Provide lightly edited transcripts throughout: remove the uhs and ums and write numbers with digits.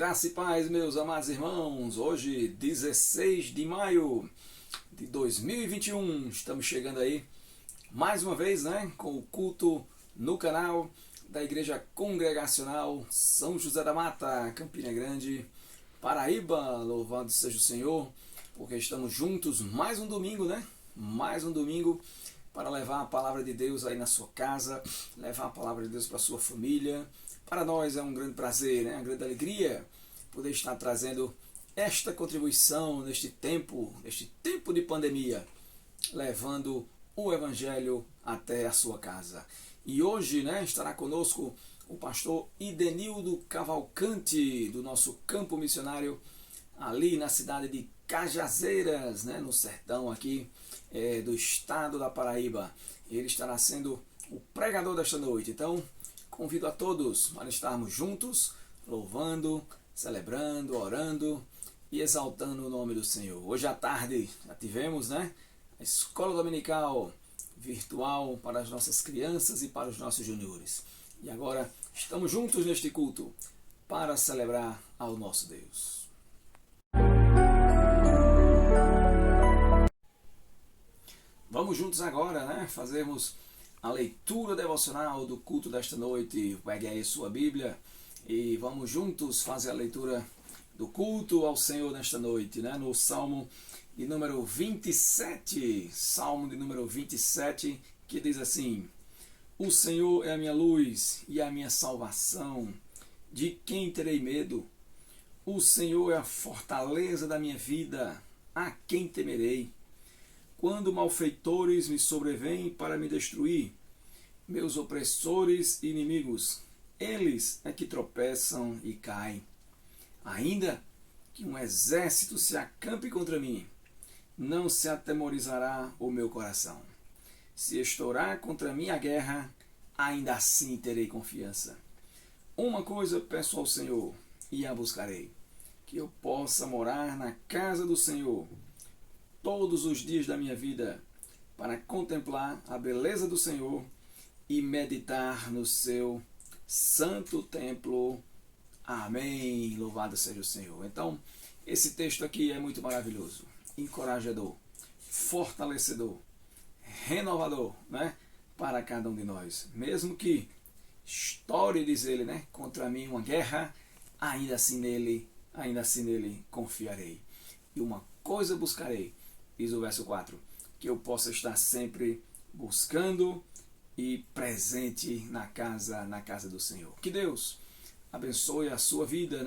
Graça e paz, meus amados irmãos. Hoje, 16 de maio de 2021, estamos chegando aí mais uma vez, com o culto no canal da Igreja Congregacional São José da Mata, Campina Grande, Paraíba. Louvado seja o Senhor, porque estamos juntos mais um domingo, Mais um domingo para levar a palavra de Deus aí na sua casa, levar a palavra de Deus para a sua família. Para nós é um grande prazer, uma grande alegria poder estar trazendo esta contribuição neste tempo de pandemia, levando o Evangelho até a sua casa. E hoje estará conosco o pastor Idenildo Cavalcante, do nosso campo missionário, ali na cidade de Cajazeiras, no sertão aqui do estado da Paraíba. Ele estará sendo o pregador desta noite. Então, convido a todos para estarmos juntos, louvando, celebrando, orando e exaltando o nome do Senhor. Hoje à tarde já tivemos a escola dominical virtual para as nossas crianças e para os nossos juniores. E agora estamos juntos neste culto para celebrar ao nosso Deus. Vamos juntos agora, fazermos a leitura devocional do culto desta noite. Pegue aí sua Bíblia e vamos juntos fazer a leitura do culto ao Senhor nesta noite, no Salmo de número 27, que diz assim: O Senhor é a minha luz e a minha salvação, de quem terei medo? O Senhor é a fortaleza da minha vida, a quem temerei? Quando malfeitores me sobrevêm para me destruir, meus opressores e inimigos, eles é que tropeçam e caem. Ainda que um exército se acampe contra mim, não se atemorizará o meu coração. Se estourar contra mim a guerra, ainda assim terei confiança. Uma coisa peço ao Senhor, e a buscarei, que eu possa morar na casa do Senhor todos os dias da minha vida, para contemplar a beleza do Senhor e meditar no seu santo templo. Amém. Louvado seja o Senhor. Então, esse texto aqui é muito maravilhoso, encorajador, fortalecedor, renovador, para cada um de nós. Mesmo que estoure, diz ele, contra mim uma guerra, ainda assim nele confiarei. E uma coisa buscarei, diz o verso 4, que eu possa estar sempre buscando e presente na casa do Senhor. Que Deus abençoe a sua vida,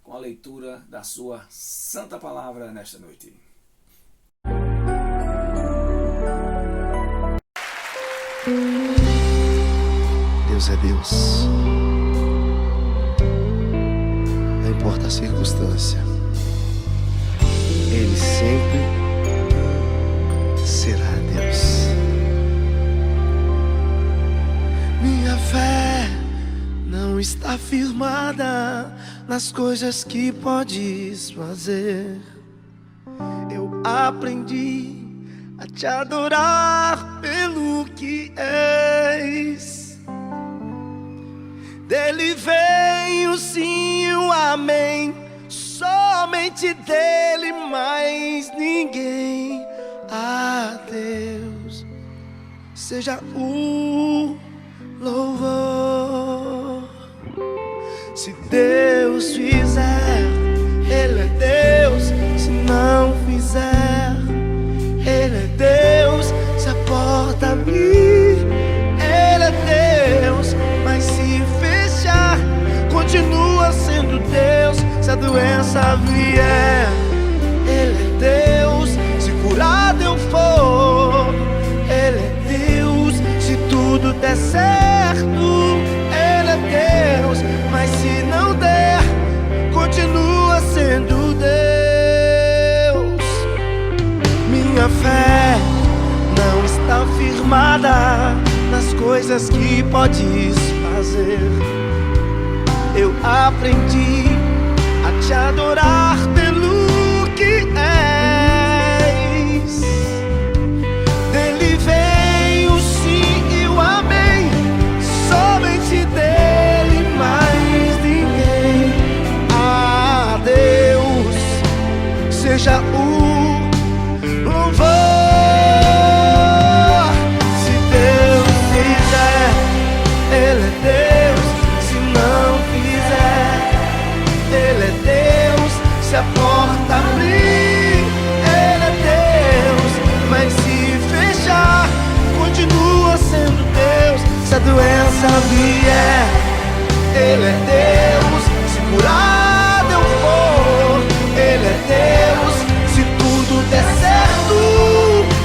com a leitura da sua santa palavra nesta noite. Deus é Deus. Não importa a circunstância, Ele sempre será Deus. Minha fé não está firmada nas coisas que podes fazer. Eu aprendi a te adorar pelo que és. Dele vem o sim e o amém, somente dele, mais ninguém. A Deus seja o louvor. Se Deus fizer, Ele é Deus. Se não fizer, Ele é Deus. Se a porta abrir, Ele é Deus. Mas se fechar, continua sendo Deus. Se a doença vier, Ele é Deus. Se curado eu for, Ele é Deus. Se tudo der certo, Ele é Deus. Mas se não der, continua sendo Deus. Minha fé não está firmada nas coisas que podes fazer. Eu aprendi a te adorar pelo que és. Dele vem o sim e o amém, somente dele, mais ninguém. Ele é Deus, se não fizer. Ele é Deus, se a porta abrir. Ele é Deus, mas se fechar, continua sendo Deus. Se a doença vier, Ele é Deus, se curado eu for. Ele é Deus, se tudo der certo.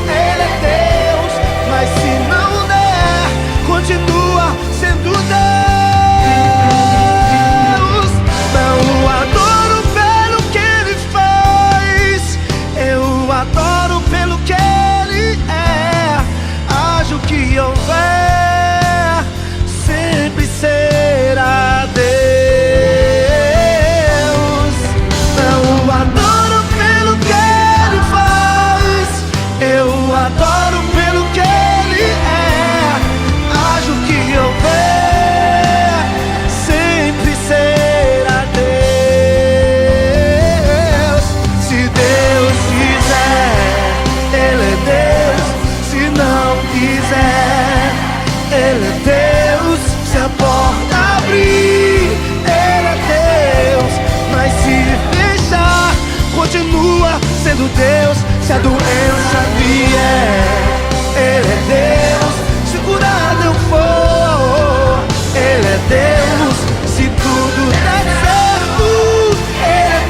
Ele é Deus, mas se não der, continua sendo Deus. Não o adoro pelo que Ele faz, eu o adoro pelo que Ele é. Haja o que houver, sempre será Deus. Não o adoro pelo que Ele faz, eu o adoro pelo que Ele é. Haja o que houver, sempre será Deus. Se Deus quiser, Ele é Deus. Se não quiser, Ele é Deus. Se a porta abrir, Ele é Deus, mas se fechar, continua sendo Deus. Se a doença vier, Ele é Deus, se curado eu for. Ele é Deus, se tudo der certo. Ele é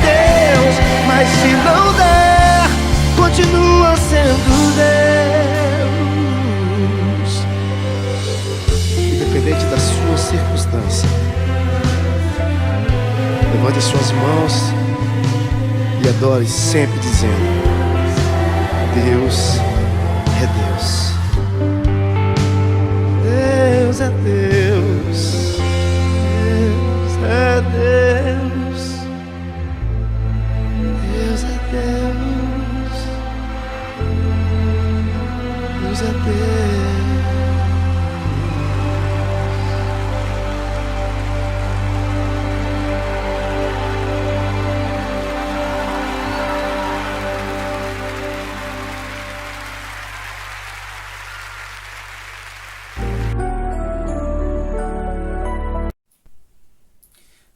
Deus, mas se não der, continua sendo Deus. Independente da sua circunstância, levante suas mãos e adore sempre dizendo: Deus é Deus. Deus é Deus. Deus é Deus. Deus é Deus. Deus é Deus.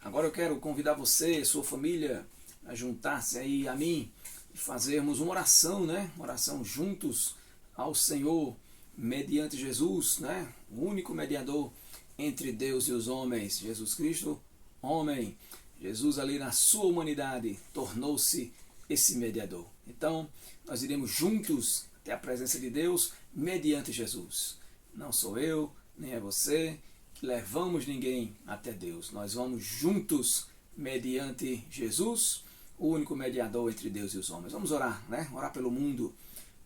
Agora eu quero convidar você, sua família, a juntar-se aí a mim e fazermos uma oração, né? Uma oração juntos ao Senhor, mediante Jesus, né? O único mediador entre Deus e os homens, Jesus Cristo, homem. Jesus ali na sua humanidade tornou-se esse mediador. Então, nós iremos juntos até a presença de Deus mediante Jesus. Não sou eu, nem é você que levamos ninguém até Deus. Nós vamos juntos mediante Jesus, o único mediador entre Deus e os homens. Vamos orar, né? Orar pelo mundo,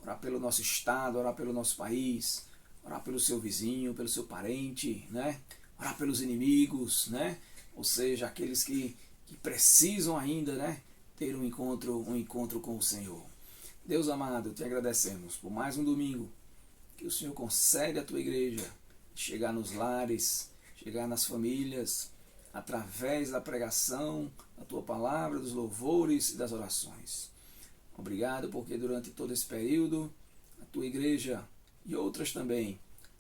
orar pelo nosso estado, orar pelo nosso país, orar pelo seu vizinho, pelo seu parente, né? Orar pelos inimigos, né? Ou seja, aqueles que precisam ainda, né, ter um encontro com o Senhor. Deus amado, te agradecemos por mais um domingo que o Senhor concede à tua igreja chegar nos lares, chegar nas famílias, através da pregação, da tua palavra, dos louvores e das orações. Obrigado porque durante todo esse período, a tua igreja e outras também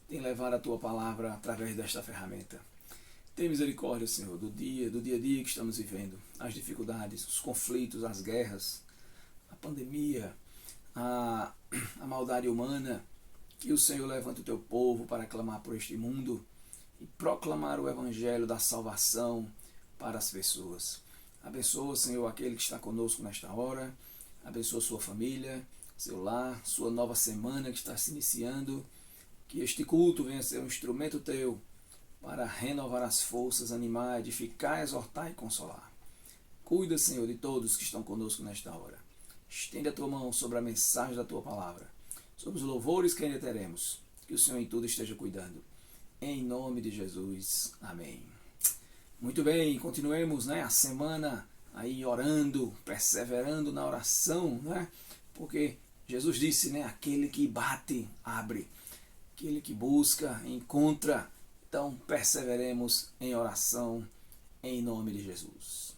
têm levado a tua palavra através desta ferramenta. Tem misericórdia, Senhor, do dia a dia que estamos vivendo, as dificuldades, os conflitos, as guerras, a pandemia, a maldade humana. Que o Senhor levante o teu povo para clamar por este mundo e proclamar o evangelho da salvação para as pessoas. Abençoa, Senhor, aquele que está conosco nesta hora. Abençoa sua família, seu lar, sua nova semana que está se iniciando. Que este culto venha ser um instrumento teu para renovar as forças, animar, edificar, exortar e consolar. Cuida, Senhor, de todos que estão conosco nesta hora. Estende a tua mão sobre a mensagem da tua palavra, sobre os louvores que ainda teremos. Que o Senhor em tudo esteja cuidando. Em nome de Jesus. Amém. Muito bem, continuemos, né, a semana aí orando, perseverando na oração, né? Porque Jesus disse, né, aquele que bate, abre. Aquele que busca, encontra. Então, perseveremos em oração, em nome de Jesus.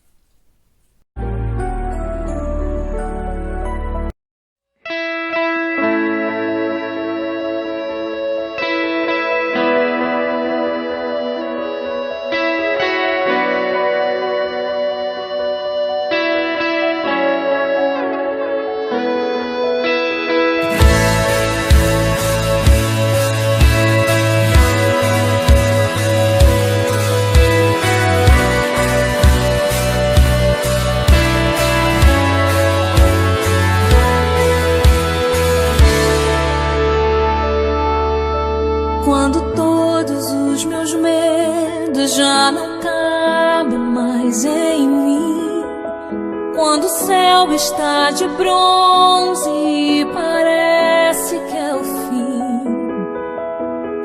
vida já não cabe mais em mim, quando o céu está de bronze e parece que é o fim,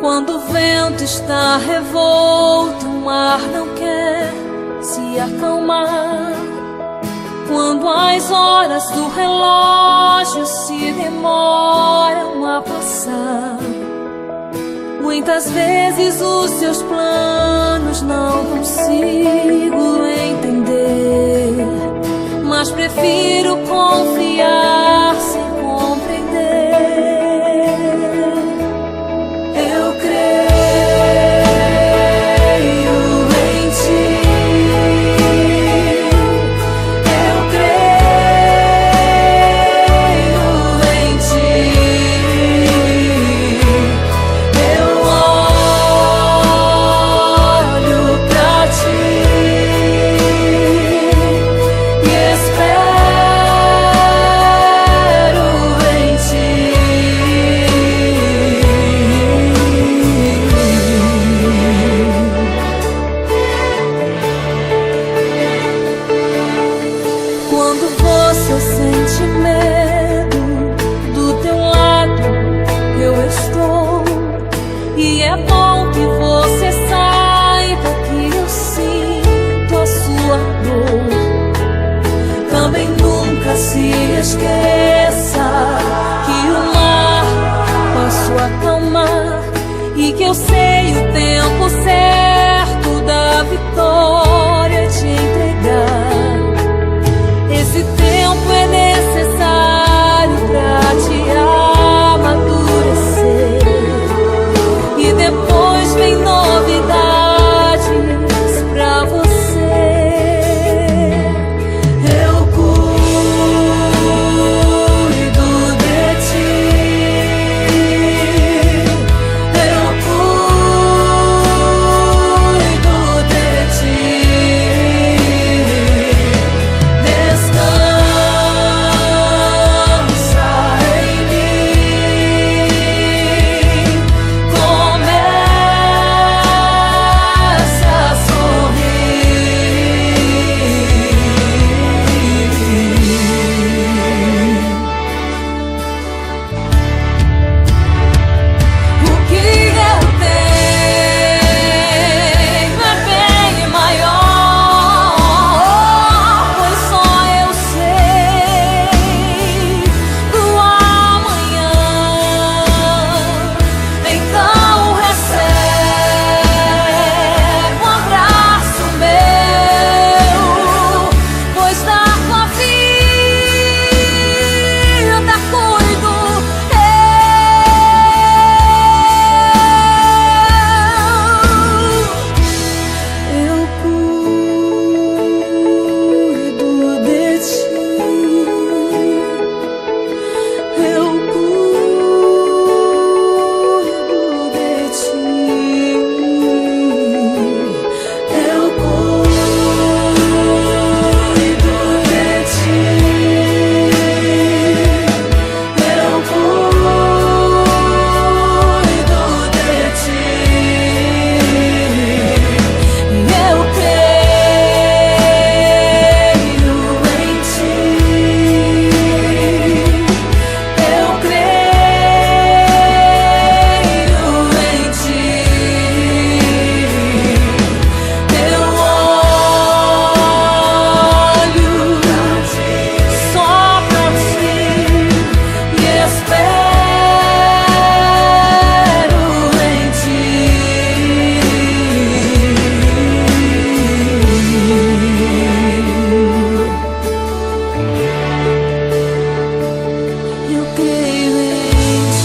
quando o vento está revolto, o mar não quer se acalmar, quando as horas do relógio se demoram a passar. Muitas vezes os seus planos não consigo entender, mas prefiro confiar sem compreender. Eu creio em ti, eu creio em ti, eu olho pra ti e espero em ti. Quando você sente medo, do teu lado eu estou, e é bom que você saiba que eu sinto a sua dor. Também nunca se esqueça que o mar posso acalmar e que eu sei o tempo certo da vitória te entregar. Esse tempo é necessário pra te amadurecer, e depois vem novidades pra você. Eu cuido de ti, eu cuido de ti. Descansa em mim, começa a sorrir. O que eu tenho é bem maior, pois só eu sei do amanhã. Então recebe um abraço meu, pois da tua vida cuido eu cuido de ti, eu cuido de ti, eu cuido de ti, eu cuido de ti. Eu creio em ti, eu creio em ti, eu olho só pra ti e espero em ti. Eu creio em ti.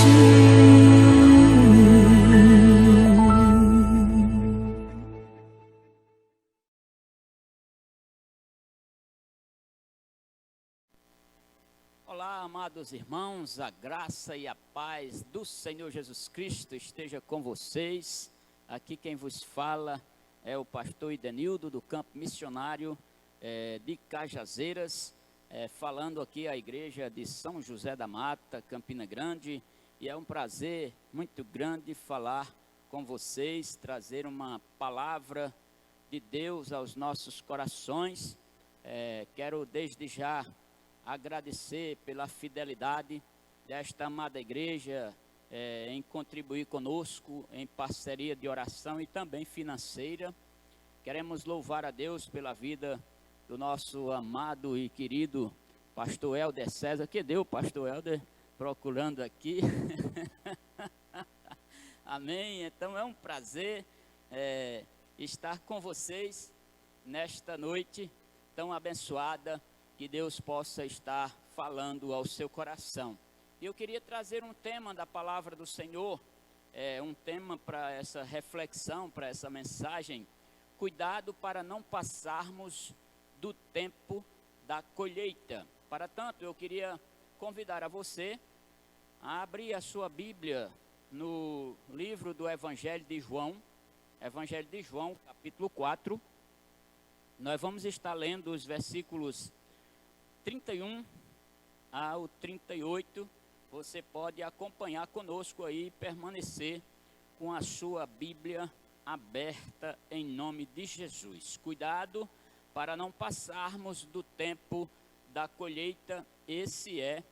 Olá, amados irmãos, a graça e a paz do Senhor Jesus Cristo esteja com vocês. Aqui quem vos fala é o pastor Idenildo, do Campo Missionário de Cajazeiras, falando aqui à igreja de São José da Mata, Campina Grande, e é um prazer muito grande falar com vocês, trazer uma palavra de Deus aos nossos corações. Quero desde já agradecer pela fidelidade desta amada igreja em contribuir conosco em parceria de oração e também financeira. Queremos louvar a Deus pela vida do nosso amado e querido pastor Helder César. Que deu, pastor Helder, procurando aqui. Amém. Então é um prazer estar com vocês nesta noite tão abençoada, que Deus possa estar falando ao seu coração. E eu queria trazer um tema da palavra do Senhor, um tema para essa reflexão, para essa mensagem: cuidado para não passarmos do tempo da colheita. Para tanto, eu queria convidar a você a abrir a sua Bíblia no livro do Evangelho de João, capítulo 4. Nós vamos estar lendo os versículos 31 ao 38. Você pode acompanhar conosco aí e permanecer com a sua Bíblia aberta em nome de Jesus. Cuidado para não passarmos do tempo da colheita. Esse é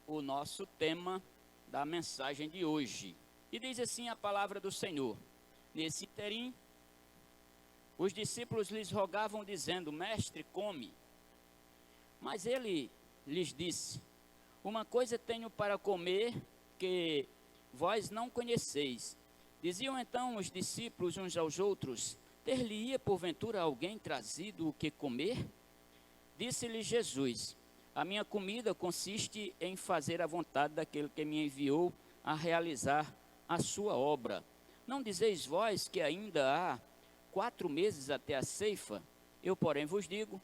o nosso tema da mensagem de hoje. E diz assim a palavra do Senhor: nesse interim, os discípulos lhes rogavam dizendo: Mestre, come. Mas ele lhes disse: uma coisa tenho para comer que vós não conheceis. Diziam então os discípulos uns aos outros: ter-lhe-ia porventura alguém trazido o que comer? Disse-lhe Jesus: a minha comida consiste em fazer a vontade daquele que me enviou a realizar a sua obra. Não dizeis vós que ainda há 4 meses até a ceifa? Eu, porém, vos digo: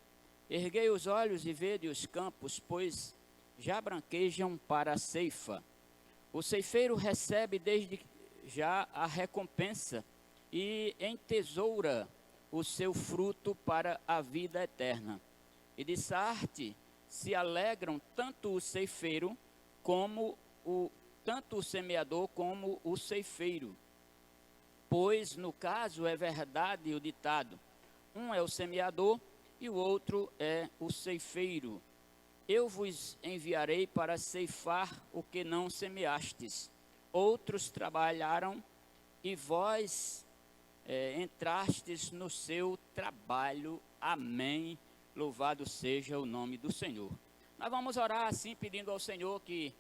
erguei os olhos e vede os campos, pois já branquejam para a ceifa. O ceifeiro recebe desde já a recompensa e entesoura o seu fruto para a vida eterna. E de Sarte se alegram tanto o ceifeiro tanto o semeador como o ceifeiro. Pois no caso é verdade o ditado: um é o semeador e o outro é o ceifeiro. Eu vos enviarei para ceifar o que não semeastes. Outros trabalharam e vós entrastes no seu trabalho. Amém. Louvado seja o nome do Senhor. Nós vamos orar assim, pedindo ao Senhor que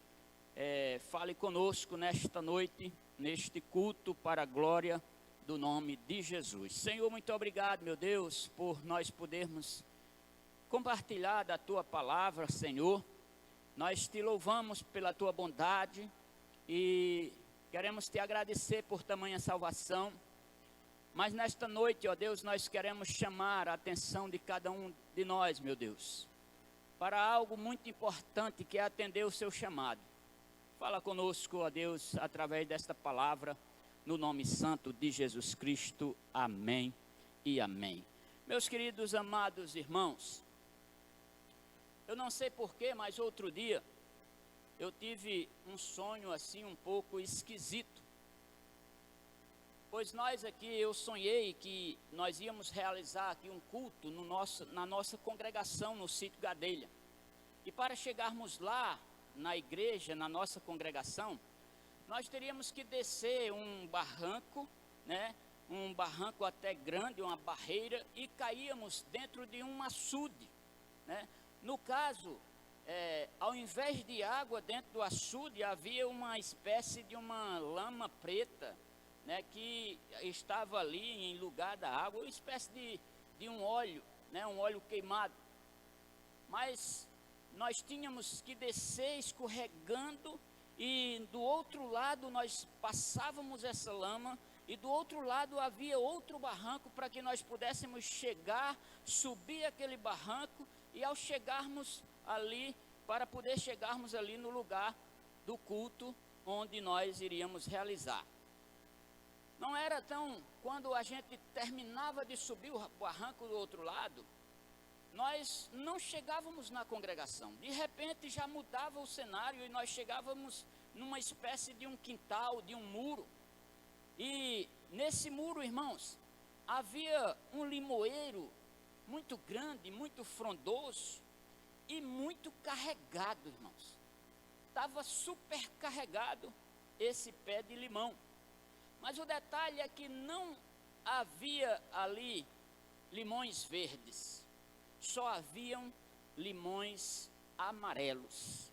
fale conosco nesta noite, neste culto, para a glória do nome de Jesus. Senhor, muito obrigado, meu Deus, por nós podermos compartilhar da Tua palavra, Senhor. Nós Te louvamos pela Tua bondade e queremos Te agradecer por tamanha salvação. Mas nesta noite, ó Deus, nós queremos chamar a atenção de cada um de nós, meu Deus, para algo muito importante, que é atender o Seu chamado. Fala conosco, ó Deus, através desta palavra, no nome santo de Jesus Cristo. Amém e amém. Meus queridos, amados irmãos, eu não sei porquê, mas outro dia eu tive um sonho assim um pouco esquisito. Pois eu sonhei que nós íamos realizar aqui um culto na nossa congregação no sítio Gadelha. E para chegarmos lá, na igreja, na nossa congregação, nós teríamos que descer um barranco, né? Um barranco até grande, uma barreira, e caíamos dentro de um açude, né? No caso, ao invés de água dentro do açude, havia uma espécie de uma lama preta, né, que estava ali em lugar da água, uma espécie de um óleo, né, um óleo queimado. Mas nós tínhamos que descer escorregando, e do outro lado nós passávamos essa lama, e do outro lado havia outro barranco para que nós pudéssemos chegar, subir aquele barranco, e ao chegarmos ali, para poder chegarmos ali no lugar do culto onde nós iríamos realizar. Não era tão, quando a gente terminava de subir o barranco do outro lado, nós não chegávamos na congregação. De repente já mudava o cenário e nós chegávamos numa espécie de um quintal, de um muro. E nesse muro, irmãos, havia um limoeiro muito grande, muito frondoso e muito carregado, irmãos. Estava super carregado esse pé de limão. Mas o detalhe é que não havia ali limões verdes, só haviam limões amarelos.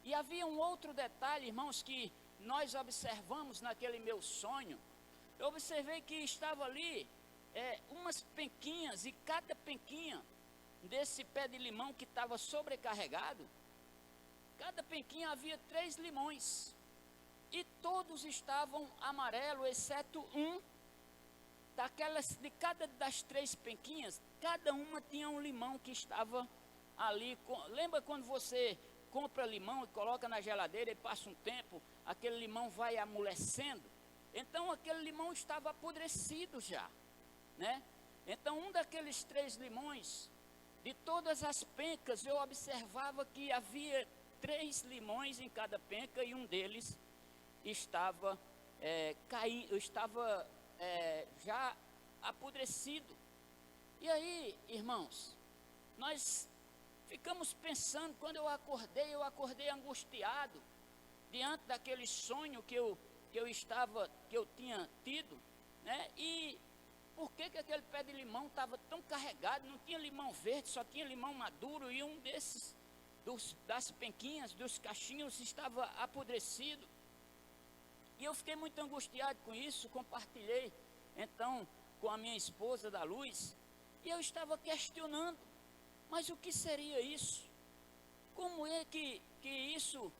E havia um outro detalhe, irmãos, que nós observamos naquele meu sonho. Eu observei que estava ali umas penquinhas, e cada penquinha desse pé de limão que estava sobrecarregado, cada penquinha havia 3 limões. E todos estavam amarelos, exceto um. De cada das 3 penquinhas, cada uma tinha um limão que estava ali. Lembra quando você compra limão e coloca na geladeira e passa um tempo, aquele limão vai amolecendo? Então aquele limão estava apodrecido já, né? Então um daqueles 3 limões, de todas as pencas, eu observava que havia 3 limões em cada penca e um deles estava já apodrecido. E aí, irmãos, nós ficamos pensando. Quando eu acordei angustiado diante daquele sonho que eu tinha tido, né? E por que aquele pé de limão estava tão carregado? Não tinha limão verde, só tinha limão maduro, e um desses das penquinhas, dos cachinhos, estava apodrecido. E eu fiquei muito angustiado com isso. Compartilhei então com a minha esposa da luz, e eu estava questionando: mas o que seria isso? Como é que isso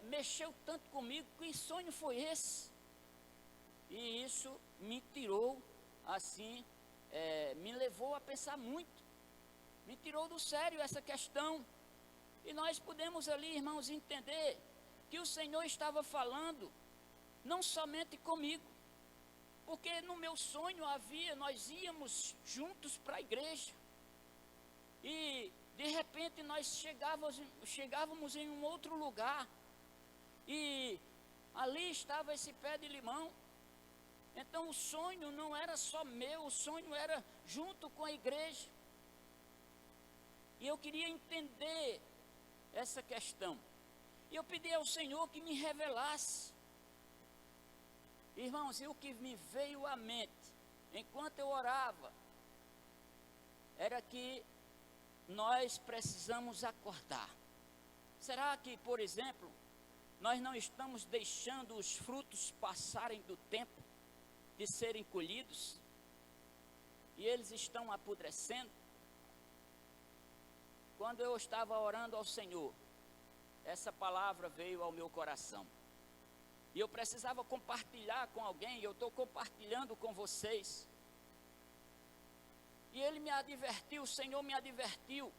mexeu tanto comigo? Que sonho foi esse? E isso me tirou assim, me levou a pensar muito, me tirou do sério essa questão. E nós pudemos ali, irmãos, entender que o Senhor estava falando não somente comigo, porque no meu sonho nós íamos juntos para a igreja, e de repente nós chegávamos em um outro lugar, e ali estava esse pé de limão. Então o sonho não era só meu, o sonho era junto com a igreja. E eu queria entender essa questão, e eu pedi ao Senhor que me revelasse. Irmãos, e o que me veio à mente enquanto eu orava era que nós precisamos acordar. Será que, por exemplo, nós não estamos deixando os frutos passarem do tempo de serem colhidos e eles estão apodrecendo? Quando eu estava orando ao Senhor, essa palavra veio ao meu coração. E eu precisava compartilhar com alguém, e eu estou compartilhando com vocês. E ele me advertiu, o Senhor me advertiu: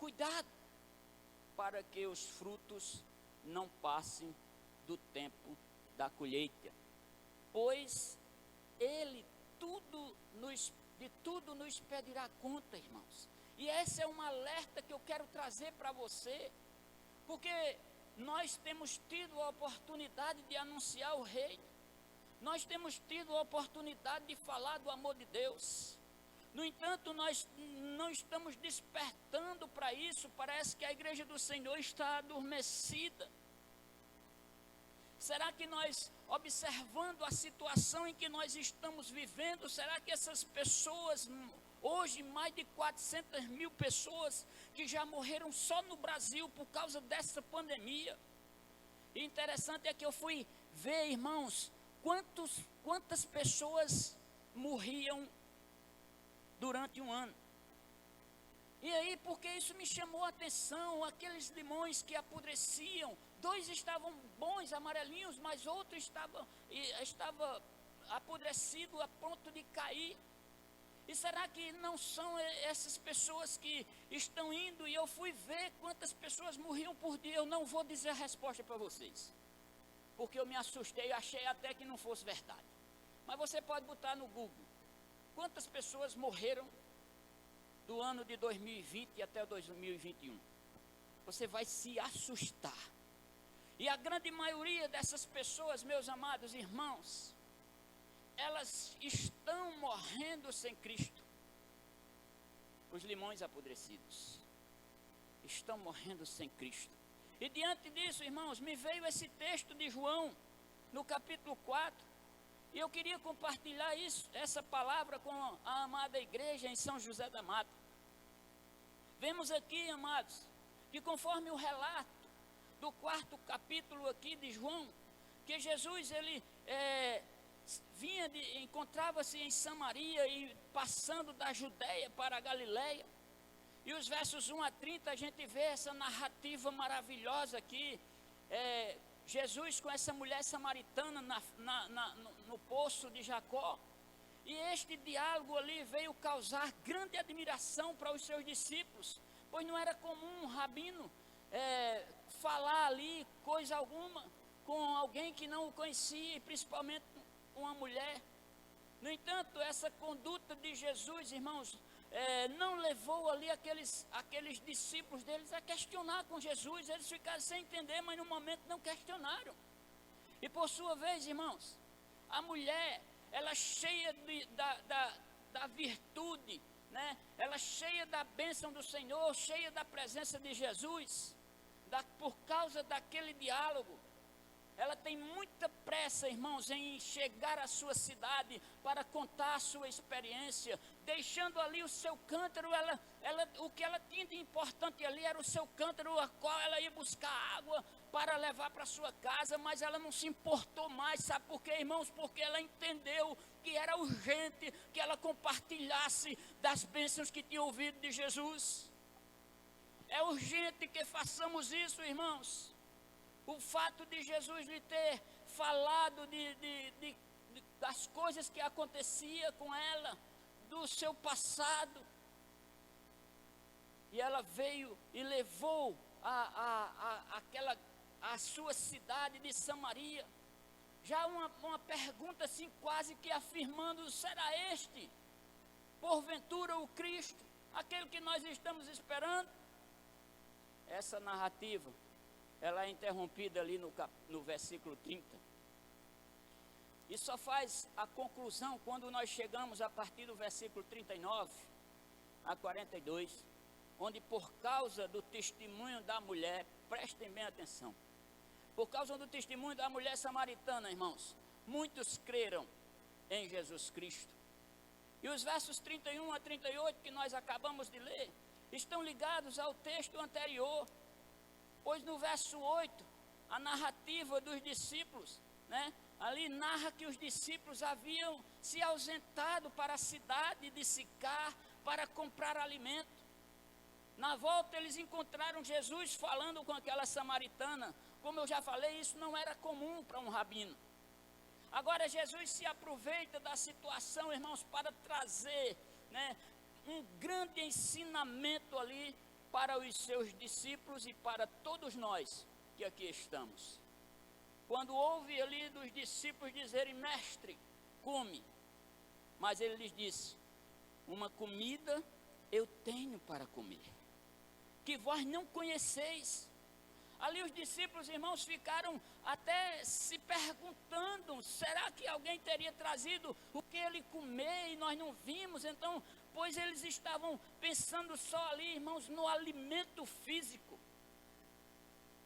cuidado, para que os frutos não passem do tempo da colheita. Pois Ele de tudo nos pedirá conta, irmãos. E esse é um alerta que eu quero trazer para você, porque nós temos tido a oportunidade de anunciar o reino, nós temos tido a oportunidade de falar do amor de Deus. No entanto, nós não estamos despertando para isso. Parece que a igreja do Senhor está adormecida. Será que nós, observando a situação em que nós estamos vivendo, será que essas pessoas, hoje mais de 400.000 pessoas que já morreram só no Brasil por causa dessa pandemia? E interessante é que eu fui ver, irmãos, quantas pessoas morriam durante um ano. E aí, porque isso me chamou a atenção, aqueles limões que apodreciam, 2 estavam bons, amarelinhos, mas outro estava apodrecido, a ponto de cair. E será que não são essas pessoas que estão indo? E eu fui ver quantas pessoas morriam por dia. Eu não vou dizer a resposta para vocês, porque eu me assustei, achei até que não fosse verdade. Mas você pode botar no Google: quantas pessoas morreram do ano de 2020 até 2021? Você vai se assustar. E a grande maioria dessas pessoas, meus amados irmãos, elas estão morrendo sem Cristo. Os limões apodrecidos estão morrendo sem Cristo. E diante disso, irmãos, me veio esse texto de João, no capítulo 4, e eu queria compartilhar essa palavra com a amada igreja em São José da Mata. Vemos aqui, amados, que conforme o relato do 4º capítulo aqui de João, que Jesus, ele encontrava-se em Samaria e passando da Judeia para a Galileia. E os versos 1 a 30 a gente vê essa narrativa maravilhosa aqui, Jesus com essa mulher samaritana no poço de Jacó. E este diálogo ali veio causar grande admiração para os seus discípulos, pois não era comum um rabino falar ali coisa alguma com alguém que não o conhecia, e principalmente uma mulher. No entanto, essa conduta de Jesus, irmãos, não levou ali aqueles discípulos deles a questionar com Jesus. Eles ficaram sem entender, mas no momento não questionaram. E por sua vez, irmãos, a mulher, ela cheia da virtude, né? Ela cheia da bênção do Senhor, cheia da presença de Jesus, por causa daquele diálogo, ela tem muita pressa, irmãos, em chegar à sua cidade para contar a sua experiência, deixando ali o seu cântaro. O que ela tinha de importante ali era o seu cântaro, a qual ela ia buscar água para levar para sua casa, mas ela não se importou mais. Sabe por quê, irmãos? Porque ela entendeu que era urgente que ela compartilhasse das bênçãos que tinha ouvido de Jesus. É urgente que façamos isso, irmãos. O fato de Jesus lhe ter falado das coisas que acontecia com ela, do seu passado, e ela veio e levou a sua cidade de Samaria, já uma pergunta assim, quase que afirmando: será este, porventura, o Cristo, aquele que nós estamos esperando? Essa narrativa, ela é interrompida ali no versículo 30. E só faz a conclusão quando nós chegamos a partir do versículo 39 a 42, onde por causa do testemunho da mulher, prestem bem atenção, por causa do testemunho da mulher samaritana, irmãos, muitos creram em Jesus Cristo. E os versos 31 a 38 que nós acabamos de ler, estão ligados ao texto anterior, pois no verso 8, a narrativa dos discípulos, né, ali narra que os discípulos haviam se ausentado para a cidade de Sicar para comprar alimento. Na volta eles encontraram Jesus falando com aquela samaritana. Como eu já falei, isso não era comum para um rabino. Agora Jesus se aproveita da situação, irmãos, para trazer, né, um grande ensinamento ali para os seus discípulos e para todos nós que aqui estamos. Quando ouve ali dos discípulos dizerem: mestre, come. Mas ele lhes disse: uma comida eu tenho para comer, que vós não conheceis. Ali os discípulos, irmãos, ficaram até se perguntando: será que alguém teria trazido o que ele comer e nós não vimos? Então, pois eles estavam pensando só ali, irmãos, no alimento físico.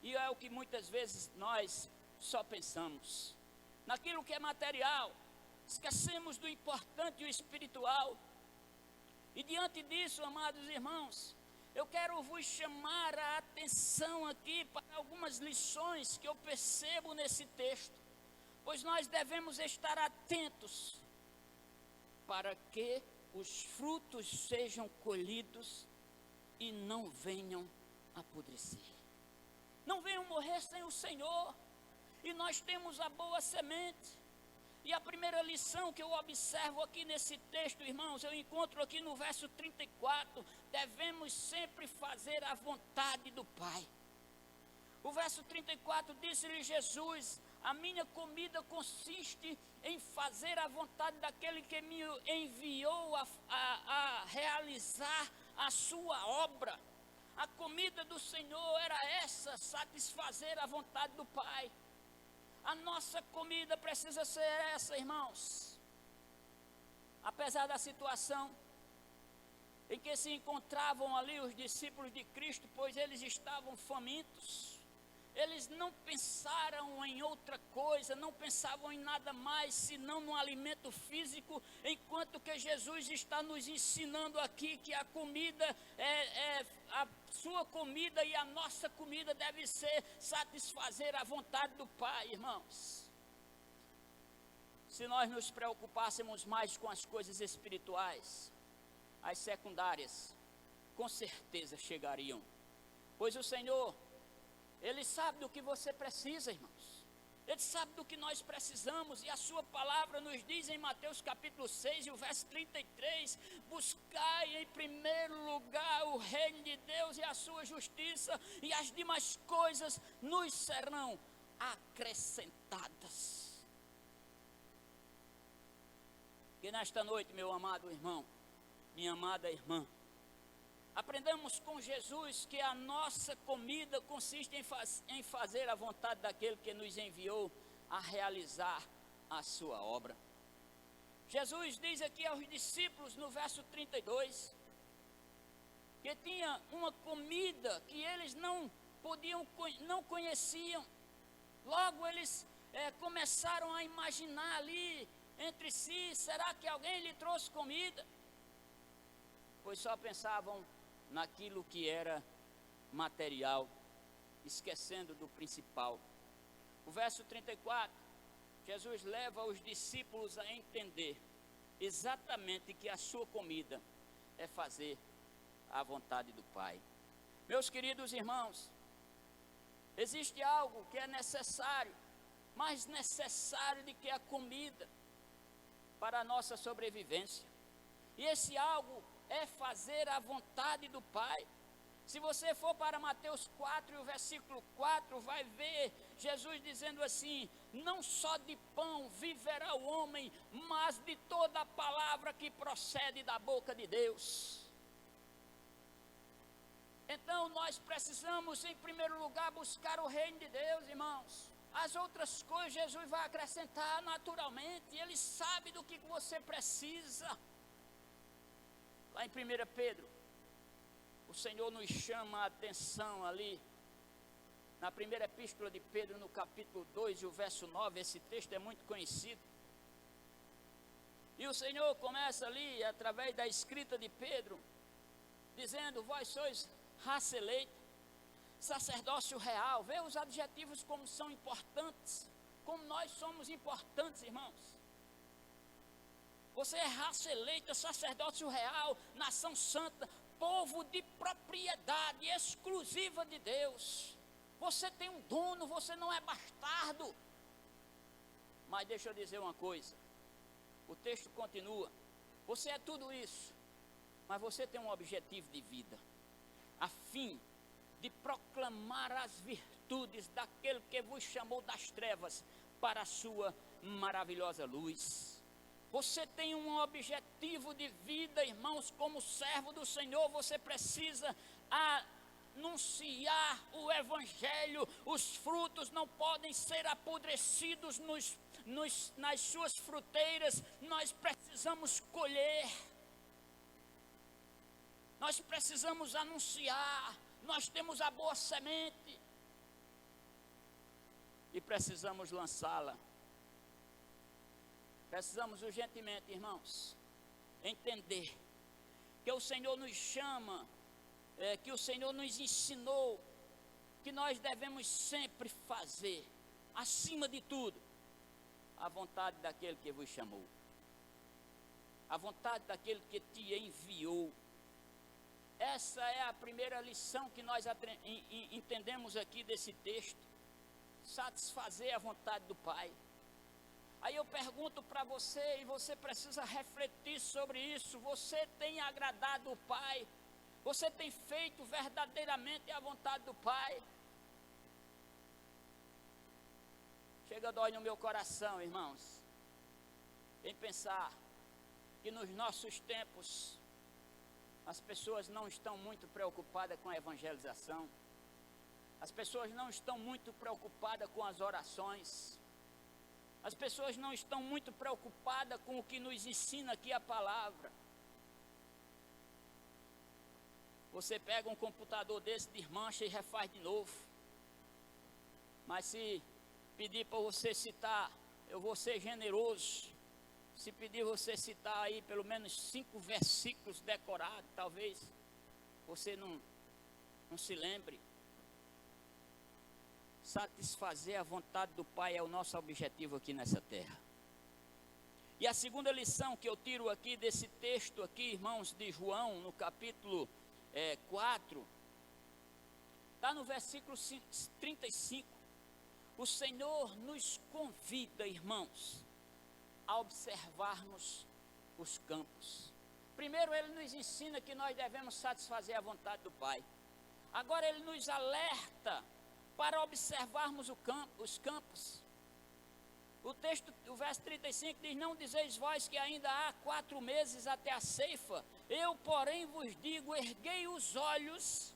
E é o que muitas vezes nós só pensamos, naquilo que é material. Esquecemos do importante e o espiritual. E diante disso, amados irmãos, eu quero vos chamar a atenção aqui para algumas lições que eu percebo nesse texto, pois nós devemos estar atentos para que os frutos sejam colhidos e não venham apodrecer, não venham morrer sem o Senhor. E nós temos a boa semente. E a primeira lição que eu observo aqui nesse texto, irmãos, eu encontro aqui no verso 34, devemos sempre fazer a vontade do Pai. O verso 34, disse-lhe Jesus: a minha comida consiste em fazer a vontade daquele que me enviou a realizar a sua obra. A comida do Senhor era essa, satisfazer a vontade do Pai. A nossa comida precisa ser essa, irmãos. apesar da situação em que se encontravam ali os discípulos de Cristo, pois eles estavam famintos, eles não pensaram em outra coisa, não pensavam em nada mais senão no alimento físico, enquanto que Jesus está nos ensinando aqui que a comida a sua comida e a nossa comida deve ser satisfazer a vontade do Pai, irmãos. Se nós nos preocupássemos mais com as coisas espirituais, as secundárias com certeza chegariam, pois o Senhor, Ele sabe do que você precisa, irmãos. Ele sabe do que nós precisamos, e a sua palavra nos diz em Mateus capítulo 6 e o verso 33, buscai em primeiro lugar o reino de Deus e a sua justiça, e as demais coisas nos serão acrescentadas. Que nesta noite, meu amado irmão, minha amada irmã, aprendamos com Jesus que a nossa comida consiste em fazer a vontade daquele que nos enviou a realizar a sua obra. Jesus diz aqui aos discípulos no verso 32, que tinha uma comida que eles não conheciam. Logo eles começaram a imaginar ali entre si, será que alguém lhe trouxe comida? Pois só pensavam naquilo que era material, esquecendo do principal. O verso 34, Jesus leva os discípulos a entender exatamente que a sua comida é fazer a vontade do Pai. Meus queridos irmãos, existe algo que é necessário, mais necessário do que a comida para a nossa sobrevivência, e esse algo é fazer a vontade do Pai. Se você for para Mateus 4 e o versículo 4, vai ver Jesus dizendo assim: não só de pão viverá o homem, mas de toda a palavra que procede da boca de Deus. Então nós precisamos em primeiro lugar buscar o reino de Deus, irmãos. As outras coisas Jesus vai acrescentar naturalmente, Ele sabe do que você precisa. Lá em 1 Pedro, o Senhor nos chama a atenção ali, na primeira epístola de Pedro, no capítulo 2 e o verso 9, esse texto é muito conhecido. E o Senhor começa ali, através da escrita de Pedro, dizendo: vós sois raça eleita, sacerdócio real. Vê os adjetivos como são importantes, como nós somos importantes, irmãos. Você é raça eleita, sacerdócio real, nação santa, povo de propriedade exclusiva de Deus. Você tem um dono, você não é bastardo. Mas deixa eu dizer uma coisa, o texto continua: você é tudo isso, mas você tem um objetivo de vida, a fim de proclamar as virtudes daquele que vos chamou das trevas para a sua maravilhosa luz. Você tem um objetivo de vida, irmãos. Como servo do Senhor, você precisa anunciar o Evangelho. Os frutos não podem ser apodrecidos nas suas fruteiras. Nós precisamos colher, nós precisamos anunciar. Nós temos a boa semente e precisamos lançá-la. Precisamos urgentemente, irmãos, entender que o Senhor nos chama, que o Senhor nos ensinou que nós devemos sempre fazer, acima de tudo, a vontade daquele que vos chamou, a vontade daquele que te enviou. Essa é a primeira lição que nós entendemos aqui desse texto: satisfazer a vontade do Pai. Aí eu pergunto para você, e você precisa refletir sobre isso: você tem agradado o Pai? Você tem feito verdadeiramente a vontade do Pai? Chega, dói no meu coração, irmãos, em pensar que nos nossos tempos as pessoas não estão muito preocupadas com a evangelização. As pessoas não estão muito preocupadas com as orações. As pessoas não estão muito preocupadas com o que nos ensina aqui a palavra. Você pega um computador desse, desmancha e refaz de novo. Mas se pedir para você citar, eu vou ser generoso. Se pedir você citar aí pelo menos 5 versículos decorados, talvez você não se lembre. Satisfazer a vontade do Pai é o nosso objetivo aqui nessa terra. E a segunda lição que eu tiro aqui desse texto aqui, irmãos, de João, no capítulo 4, está no versículo 35. O Senhor nos convida, irmãos, a observarmos os campos. Primeiro, Ele nos ensina que nós devemos satisfazer a vontade do Pai. Agora, Ele nos alerta para observarmos os campos. O verso 35 diz: não dizeis vós que ainda há 4 meses até a ceifa? Eu, porém, vos digo, erguei os olhos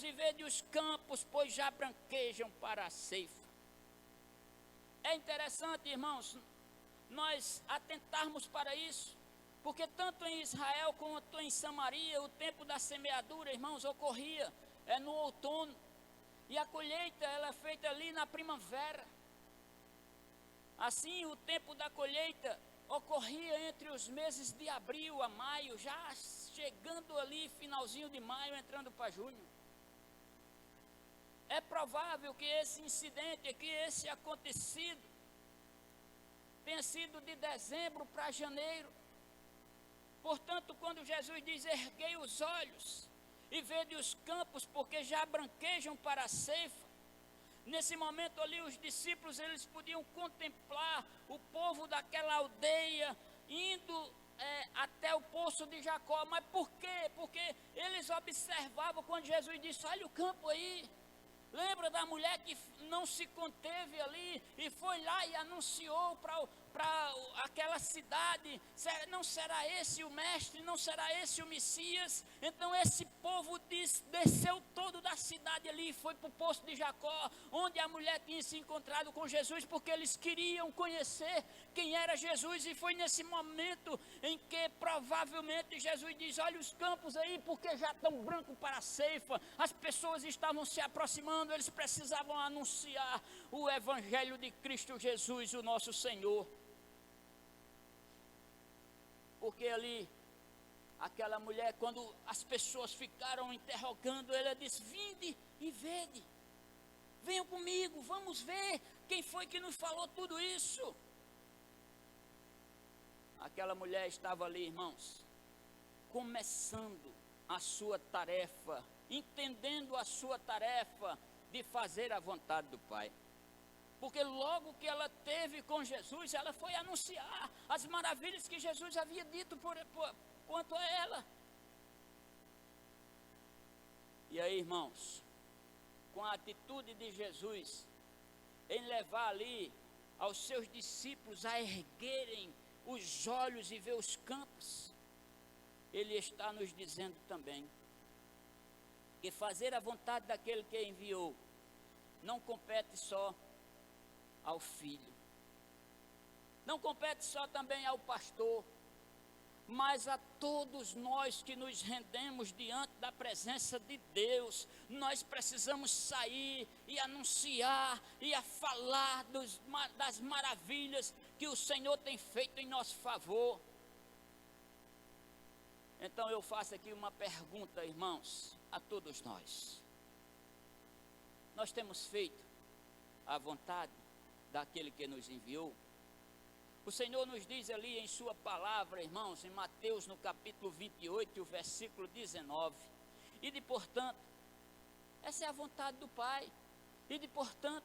e vede os campos, pois já branquejam para a ceifa. É interessante, irmãos, nós atentarmos para isso, porque tanto em Israel quanto em Samaria, o tempo da semeadura, irmãos, ocorria no outono, e a colheita ela é feita ali na primavera. Assim, o tempo da colheita ocorria entre os meses de abril a maio, já chegando ali finalzinho de maio, entrando para junho. É provável que esse incidente aqui, esse acontecido, tenha sido de dezembro para janeiro. Portanto, quando Jesus diz: erguei os olhos e vede os campos, porque já branquejam para a ceifa, nesse momento ali os discípulos eles podiam contemplar o povo daquela aldeia indo até o poço de Jacó. Mas por quê? Porque eles observavam quando Jesus disse: olha o campo aí. Lembra da mulher que não se conteve ali e foi lá e anunciou para aquela cidade: não será esse o mestre, não será esse o Messias? Então esse povo desceu todo da cidade ali, foi para o poço de Jacó, onde a mulher tinha se encontrado com Jesus, porque eles queriam conhecer quem era Jesus. E foi nesse momento em que provavelmente Jesus diz: olha os campos aí, porque já estão brancos para a ceifa. As pessoas estavam se aproximando, eles precisavam anunciar o evangelho de Cristo Jesus, o nosso Senhor. Porque ali, aquela mulher, quando as pessoas ficaram interrogando, ela disse: vinde e vede, venham comigo, vamos ver quem foi que nos falou tudo isso. Aquela mulher estava ali, irmãos, começando a sua tarefa, entendendo a sua tarefa de fazer a vontade do Pai. Porque logo que ela teve com Jesus, ela foi anunciar as maravilhas que Jesus havia dito quanto a ela. E aí, irmãos, com a atitude de Jesus em levar ali aos seus discípulos a erguerem os olhos e ver os campos, Ele está nos dizendo também que fazer a vontade daquele que enviou não compete só ao filho, não compete só também ao pastor, mas a todos nós que nos rendemos diante da presença de Deus. Nós precisamos sair e anunciar e a falar das maravilhas que o Senhor tem feito em nosso favor. Então eu faço aqui uma pergunta, irmãos, a todos nós. Nós temos feito a vontade daquele que nos enviou? O Senhor nos diz ali em sua palavra, irmãos, em Mateus no capítulo 28, o versículo 19: portanto, essa é a vontade do Pai, portanto,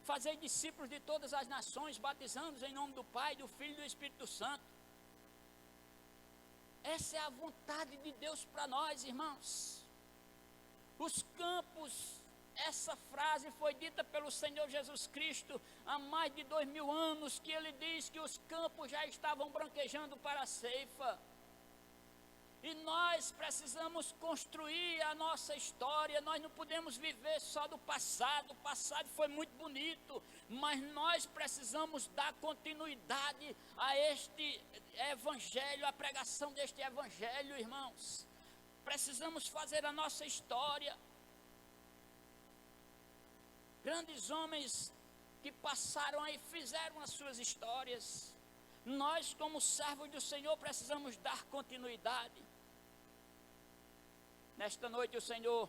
fazei discípulos de todas as nações, batizando-os em nome do Pai, do Filho e do Espírito Santo. Essa é a vontade de Deus para nós, irmãos. Os campos, essa frase foi dita pelo Senhor Jesus Cristo há mais de 2000 anos, que Ele diz que os campos já estavam branquejando para a ceifa. E nós precisamos construir a nossa história. Nós não podemos viver só do passado. O passado foi muito bonito, mas nós precisamos dar continuidade a este evangelho, a pregação deste evangelho, irmãos. Precisamos fazer a nossa história. Grandes homens que passaram aí fizeram as suas histórias. Nós, como servos do Senhor, precisamos dar continuidade. Nesta noite o Senhor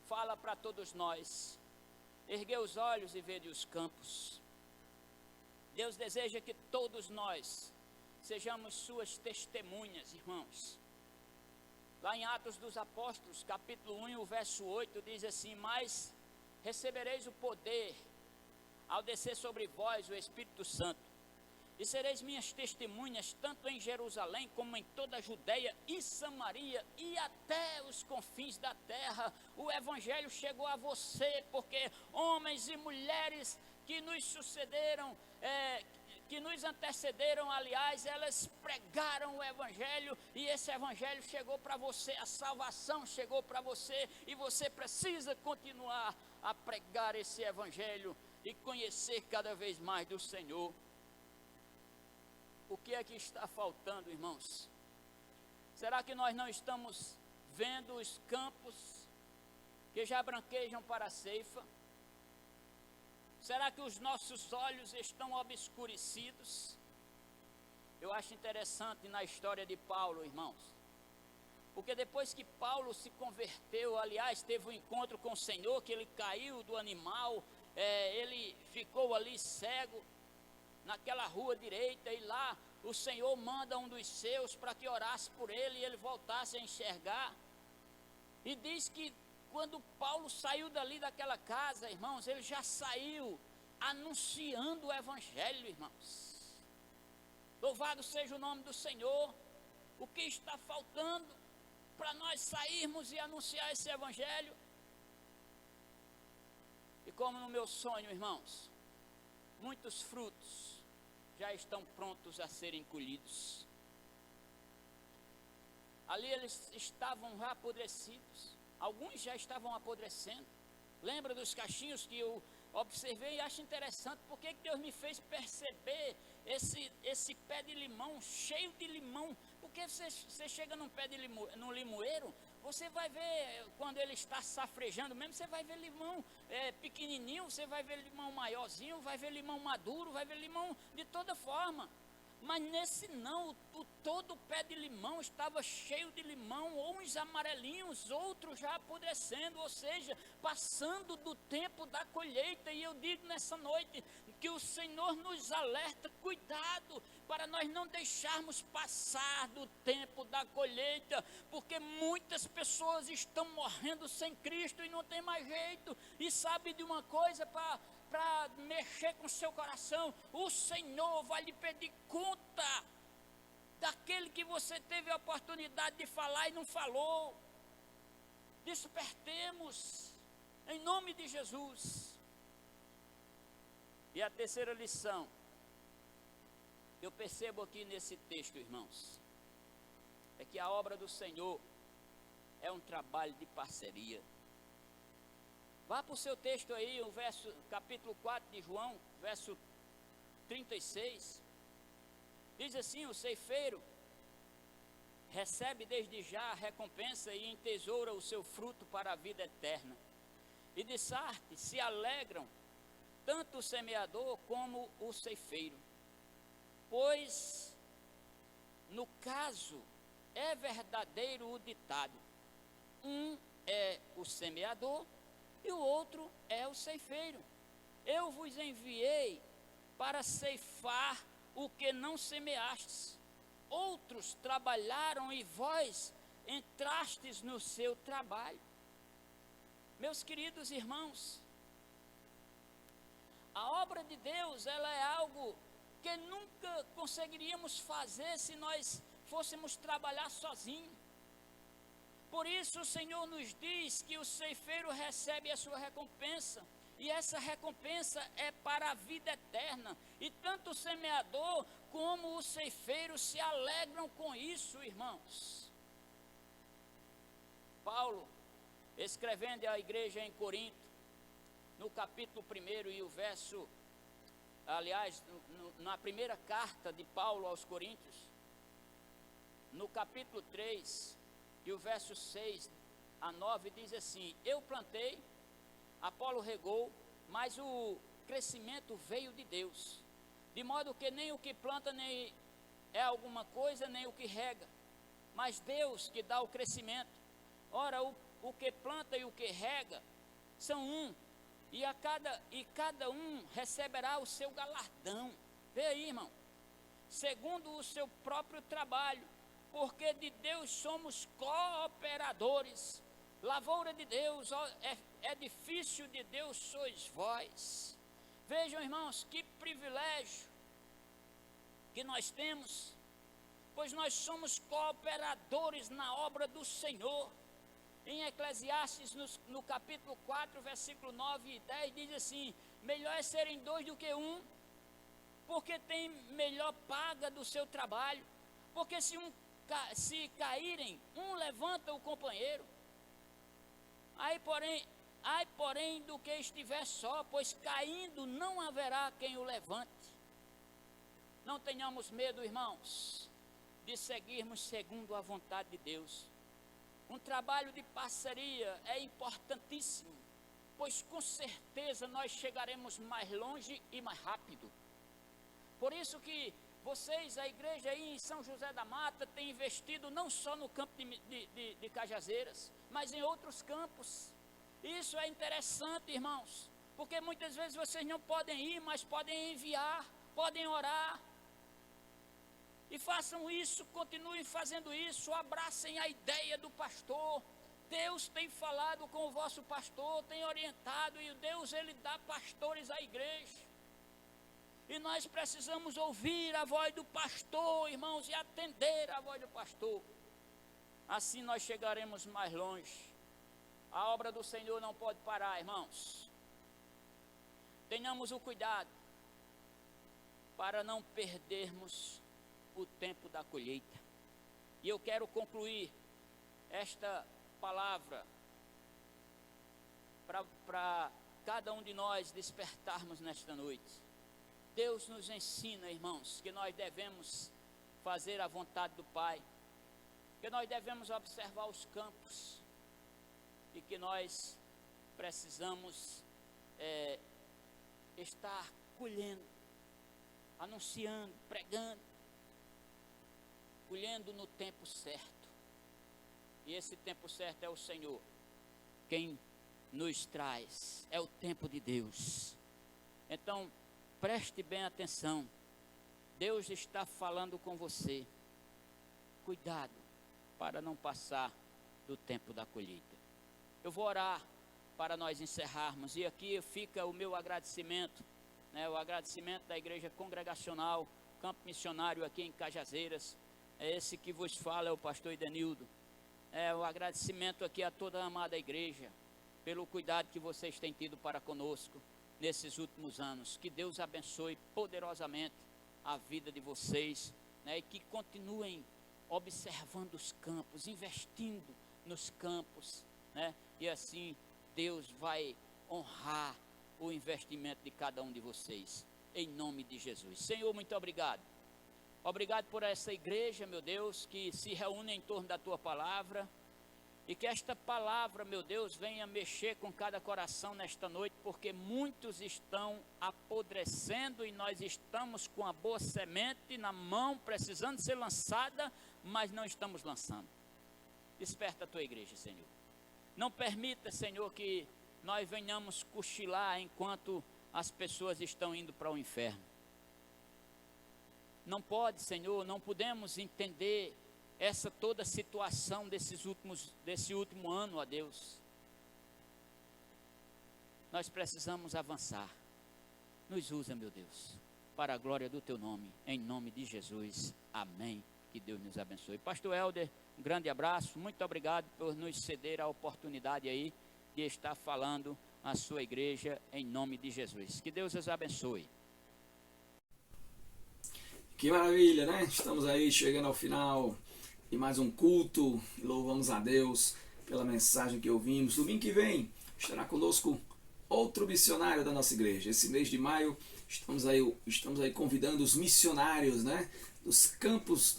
fala para todos nós: erguei os olhos e vede os campos. Deus deseja que todos nós sejamos suas testemunhas, irmãos. Lá em Atos dos Apóstolos, capítulo 1, o verso 8, diz assim: mas recebereis o poder ao descer sobre vós o Espírito Santo, e sereis minhas testemunhas tanto em Jerusalém como em toda a Judeia e Samaria e até os confins da terra. O evangelho chegou a você porque homens e mulheres que nos sucederam, que nos antecederam, aliás, elas pregaram o evangelho, e esse evangelho chegou para você, a salvação chegou para você, e você precisa continuar a pregar esse evangelho e conhecer cada vez mais do Senhor. O que é que está faltando, irmãos? Será que nós não estamos vendo os campos que já branquejam para a ceifa? Será que os nossos olhos estão obscurecidos? Eu acho interessante na história de Paulo, irmãos, porque depois que Paulo se converteu, aliás, teve um encontro com o Senhor, que ele caiu do animal, ele ficou ali cego, naquela rua direita, e lá o Senhor manda um dos seus para que orasse por ele e ele voltasse a enxergar. E diz que quando Paulo saiu dali daquela casa, irmãos, ele já saiu anunciando o evangelho, irmãos. Louvado seja o nome do Senhor. O que está faltando para nós sairmos e anunciar esse evangelho? E como no meu sonho, irmãos, muitos frutos já estão prontos a serem colhidos. Ali eles estavam já apodrecidos, alguns já estavam apodrecendo. Lembra dos cachinhos que eu observei e acho interessante, porque Deus me fez perceber esse pé de limão, cheio de limão. Porque você chega num pé de num limoeiro, você vai ver, quando ele está safrejando mesmo, você vai ver limão pequenininho, você vai ver limão maiorzinho, vai ver limão maduro, vai ver limão de toda forma. Mas nesse não, todo o pé de limão estava cheio de limão, uns amarelinhos, outros já apodrecendo, ou seja, passando do tempo da colheita. E eu digo nessa noite que o Senhor nos alerta: cuidado, para nós não deixarmos passar do tempo da colheita, porque muitas pessoas estão morrendo sem Cristo e não tem mais jeito. E sabe de uma coisa, para mexer com o seu coração, o Senhor vai lhe pedir conta daquele que você teve a oportunidade de falar e não falou. Despertemos em nome de Jesus. E a terceira lição eu percebo aqui nesse texto, irmãos, é que a obra do Senhor é um trabalho de parceria. Vá para o seu texto aí, o capítulo 4 de João, verso 36. Diz assim: o ceifeiro recebe desde já a recompensa e entesoura o seu fruto para a vida eterna. E de Sarte se alegram tanto o semeador como o ceifeiro. Pois, no caso, é verdadeiro o ditado: um é o semeador e o outro é o ceifeiro. Eu vos enviei para ceifar o que não semeastes. Outros trabalharam e vós entrastes no seu trabalho. Meus queridos irmãos, a obra de Deus, ela é algo que nunca conseguiríamos fazer se nós fôssemos trabalhar sozinhos. Por isso o Senhor nos diz que o ceifeiro recebe a sua recompensa, e essa recompensa é para a vida eterna. E tanto o semeador como o ceifeiro se alegram com isso, irmãos. Paulo, escrevendo à igreja em Corinto, no capítulo 1 e o verso, aliás, na primeira carta de Paulo aos Coríntios, no capítulo 3 e o verso 6 a 9, diz assim: eu plantei, Apolo regou, mas o crescimento veio de Deus, de modo que nem o que planta nem é alguma coisa, nem o que rega, mas Deus que dá o crescimento. Ora, o que planta e o que rega são um, e cada um receberá o seu galardão. Vê aí, irmão, segundo o seu próprio trabalho, porque de Deus somos cooperadores. Lavoura de Deus, edifício de Deus sois vós. Vejam, irmãos, que privilégio que nós temos, pois nós somos cooperadores na obra do Senhor. Em Eclesiastes, no capítulo 4, versículo 9 e 10, diz assim: melhor é serem dois do que um, porque tem melhor paga do seu trabalho, porque se caírem, um levanta o companheiro. Ai, porém, do que estiver só, pois caindo não haverá quem o levante. Não tenhamos medo, irmãos, de seguirmos segundo a vontade de Deus. Um trabalho de parceria é importantíssimo, pois com certeza nós chegaremos mais longe e mais rápido. Por isso que vocês, a igreja aí em São José da Mata, tem investido não só no campo de Cajazeiras, mas em outros campos. Isso é interessante, irmãos, porque muitas vezes vocês não podem ir, mas podem enviar, podem orar. E façam isso, continuem fazendo isso, abracem a ideia do pastor. Deus tem falado com o vosso pastor, tem orientado, e Deus, Ele dá pastores à igreja. E nós precisamos ouvir a voz do pastor, irmãos, e atender a voz do pastor. Assim nós chegaremos mais longe. A obra do Senhor não pode parar, irmãos. Tenhamos o cuidado para não perdermos o tempo da colheita. E eu quero concluir esta palavra para cada um de nós despertarmos nesta noite. Deus nos ensina, irmãos, que nós devemos fazer a vontade do Pai, que nós devemos observar os campos e que nós precisamos estar colhendo, anunciando, pregando, colhendo no tempo certo. E esse tempo certo é o Senhor quem nos traz, é o tempo de Deus. Então, preste bem atenção, Deus está falando com você. Cuidado para não passar do tempo da colheita. Eu vou orar para nós encerrarmos, e aqui fica o meu agradecimento, o agradecimento da Igreja Congregacional Campo Missionário aqui em Cajazeiras. É esse que vos fala, é o pastor Idenildo. O agradecimento aqui a toda a amada igreja, pelo cuidado que vocês têm tido para conosco nesses últimos anos. Que Deus abençoe poderosamente a vida de vocês, e que continuem observando os campos, investindo nos campos, e assim Deus vai honrar o investimento de cada um de vocês, em nome de Jesus. Senhor, muito obrigado. Obrigado por essa igreja, meu Deus, que se reúne em torno da Tua palavra, e que esta palavra, meu Deus, venha mexer com cada coração nesta noite, porque muitos estão apodrecendo e nós estamos com a boa semente na mão, precisando ser lançada, mas não estamos lançando. Desperta a Tua igreja, Senhor. Não permita, Senhor, que nós venhamos cochilar enquanto as pessoas estão indo para o inferno. Não pode, Senhor, não podemos entender essa toda situação desse último ano, ó Deus. Nós precisamos avançar. Nos usa, meu Deus, para a glória do Teu nome, em nome de Jesus. Amém. Que Deus nos abençoe. Pastor Helder, um grande abraço. Muito obrigado por nos ceder a oportunidade aí de estar falando à sua igreja, em nome de Jesus. Que Deus os abençoe. Que maravilha, né? Estamos aí chegando ao final de mais um culto. Louvamos a Deus pela mensagem que ouvimos. Domingo que vem estará conosco outro missionário da nossa igreja. Esse mês de maio estamos aí convidando os missionários, né, dos campos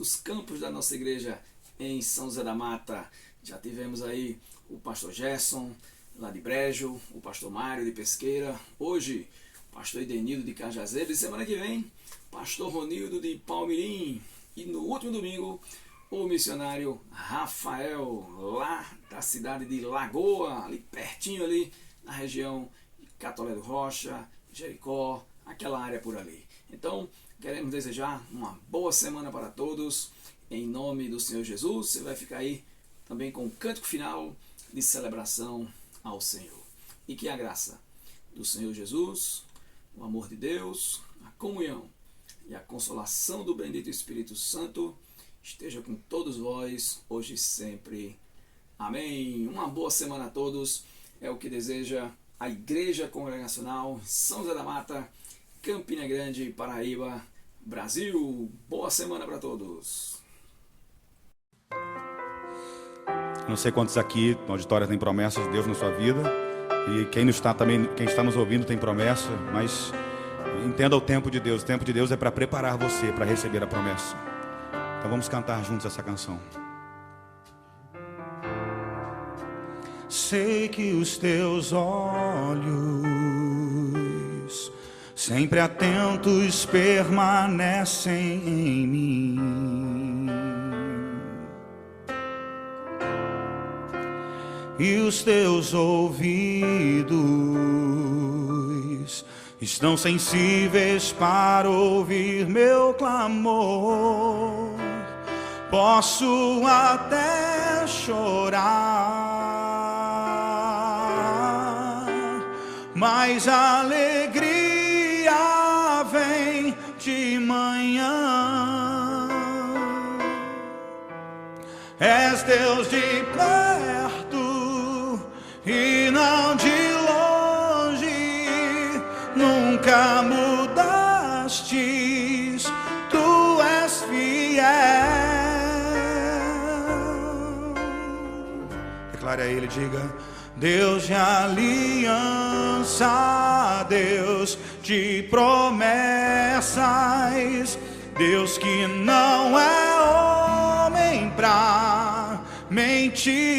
da nossa igreja em São José da Mata. Já tivemos aí o pastor Gerson, lá de Brejo, o pastor Mário de Pesqueira, hoje o pastor Edenildo de Cajazeiras, e semana que vem pastor Ronildo de Palmirim, e no último domingo o missionário Rafael, lá da cidade de Lagoa, ali pertinho ali na região de Catolé do Rocha, Jericó, aquela área por ali. Então queremos desejar uma boa semana para todos, em nome do Senhor Jesus. Você vai ficar aí também com o cântico final de celebração ao Senhor. E que a graça do Senhor Jesus, o amor de Deus, a comunhão e a consolação do bendito Espírito Santo esteja com todos vós, hoje e sempre. Amém. Uma boa semana a todos. É o que deseja a Igreja Congregacional São José da Mata, Campina Grande, Paraíba, Brasil. Boa semana para todos. Não sei quantos aqui no auditório tem promessas de Deus na sua vida, e quem está nos ouvindo tem promessa, mas entenda o tempo de Deus. O tempo de Deus é para preparar você para receber a promessa. Então vamos cantar juntos essa canção. Sei que os teus olhos, sempre atentos, permanecem em mim, e os teus ouvidos estão sensíveis para ouvir meu clamor. Posso até chorar, mas a alegria vem de manhã. És Deus de perto e não de longe, nunca mudastes, tu és fiel. Declare a Ele, diga: Deus de aliança, Deus de promessas, Deus que não é homem pra mentir.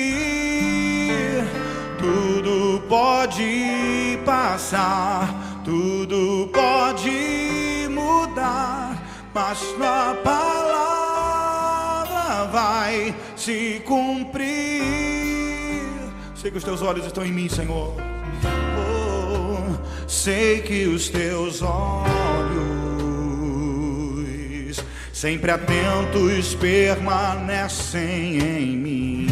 Tudo pode passar, tudo pode mudar, mas tua palavra vai se cumprir. Sei que os teus olhos estão em mim, Senhor. Oh, sei que os teus olhos, sempre atentos, permanecem em mim.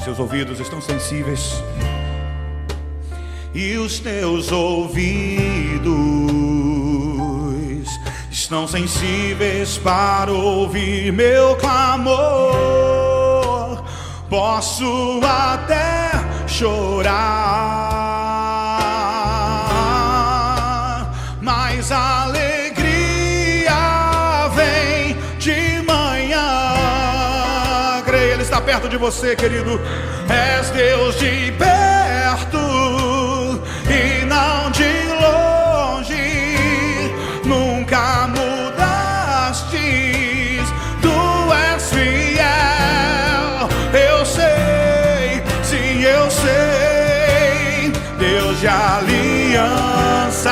Seus ouvidos estão sensíveis, e os teus ouvidos estão sensíveis para ouvir meu clamor. Posso até chorar, mas a alegria vem de manhã. Creia, Ele está perto de você, querido. És Deus de perto e não de longe, nunca mudastes, tu és fiel. Eu sei, sim, eu sei. Deus de aliança,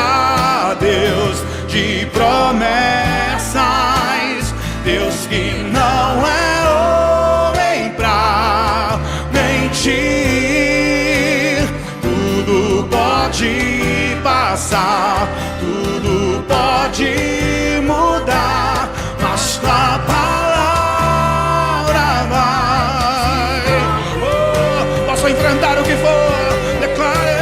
Deus de promessas, Deus que não é homem pra mentir. Tudo pode passar, tudo pode mudar, mas tua palavra vai. Oh, posso enfrentar o que for, declare.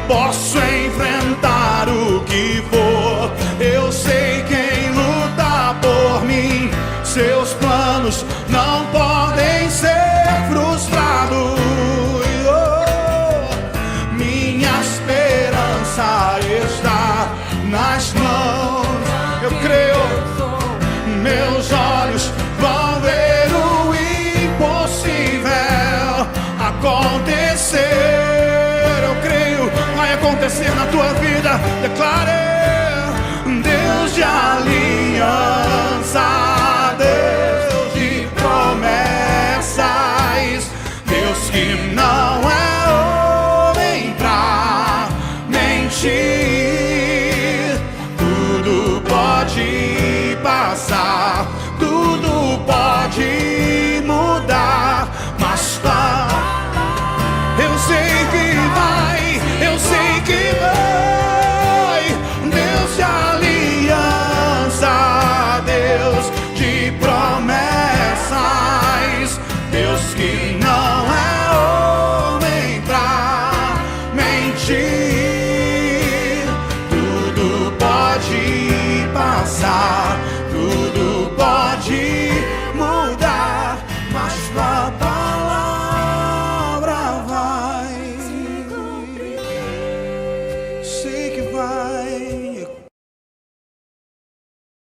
Posso enfrentar o que for. Eu sei quem luta por mim. Seus planos não podem ser frustrados. Minha esperança está nas mãos. Eu creio, meus olhos vão ver o impossível. acontecer na tua vida. Declare: Deus te alinha.